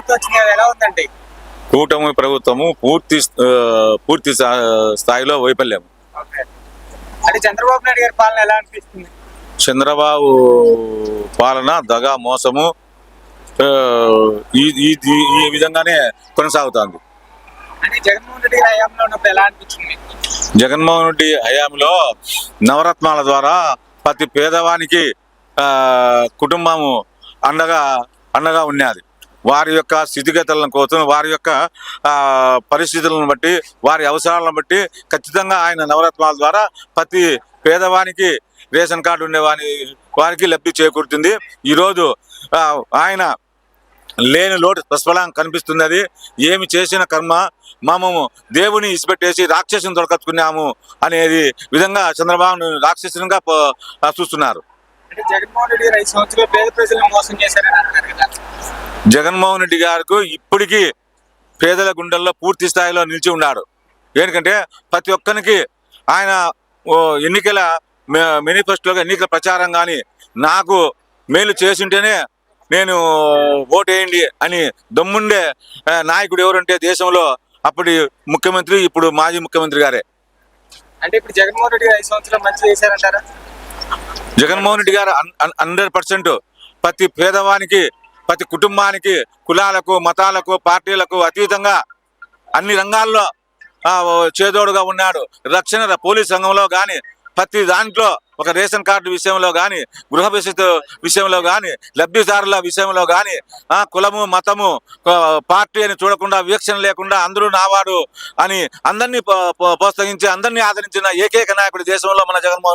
ప్రభుత్వం వచ్చింది కదా, ఎలా ఉందండి? కూటమి ప్రభుత్వము పూర్తి స్థాయిలో వైఫల్యం. ఓకే. అంటే చంద్రబాబు నాయుడు గారి పాలన ఎలా అనిపిస్తుంది? చంద్రబాబు పాలన దగా మోసము ఆ, ఈ ఈ ఈ విధంగానే కొనసాగుతోంది. అంటే జగన్మోహన్ రెడ్డి గారి హయాంలో ఉన్నప్పుడు ఎలా అనిపించింది? జగన్మోహన్ రెడ్డి హయాంలో నవరత్నాల ద్వారా ప్రతి పేదవానికి కుటుంబము అండగా ఉన్నది. వారి యొక్క స్థితిగతులను కోసం, వారి యొక్క పరిస్థితులను బట్టి, వారి అవసరాలను బట్టి ఖచ్చితంగా ఆయన నవరత్నాల ద్వారా ప్రతి పేదవానికి రేషన్ కార్డు ఉండే వారికి లబ్ధి చేకూరుతుంది. ఈరోజు ఆయన లేని లోటు స్పష్టంగా కనిపిస్తున్నది. ఏమి చేసిన కర్మ మనము దేవుని ఇసిపెట్టేసి రాక్షసుని దొరకచ్చుకున్నాము అనేది విధంగా చంద్రబాబు రాక్షసునిగా చూస్తున్నారు. అంటే జగన్మోహన్ రెడ్డి గారు 5 సంవత్సరాలు పేద ప్రజలను మోసం చేశారని అంటారు కదా. జగన్మోహన్ రెడ్డి గారికి ఇప్పటికీ పేదల గుండెల్లో పూర్తి స్థాయిలో నిలిచి ఉన్నాడు. ఎందుకంటే ప్రతి ఒక్కరికి ఆయన ఎన్నికల మేనిఫెస్టోగా ఎన్నికల ప్రచారం కానీ నాకు మేలు చేసింటేనే నేను ఓటేయండి అని దమ్ముండే నాయకుడు ఎవరంటే దేశంలో అప్పటి ముఖ్యమంత్రి, ఇప్పుడు మాజీ ముఖ్యమంత్రి గారే. అంటే ఇప్పుడు జగన్మోహన్ రెడ్డి గారు 5 సంవత్సరాలు మంచి చేశారంటారా? జగన్మోహన్ రెడ్డి గారు 100% ప్రతి పేదవానికి, ప్రతి కుటుంబానికి, కులాలకు, మతాలకు, పార్టీలకు అతీతంగా అన్ని రంగాల్లో చేదోడుగా ఉన్నాడు. రక్షణ పోలీస్ రంగంలో కానీ, ప్రతి దాంట్లో ఒక రేషన్ కార్డు విషయంలో కానీ, గృహ విషయంలో కానీ, లబ్ధిదారుల విషయంలో కానీ కులము, మతము, పార్టీ అని చూడకుండా, వీక్షణ లేకుండా అందరూ నావాడు అని అందరినీ ప్రోత్సహించి అందరినీ ఆదరించిన ఏకైక నాయకుడు దేశంలో మన జగన్మోహన్.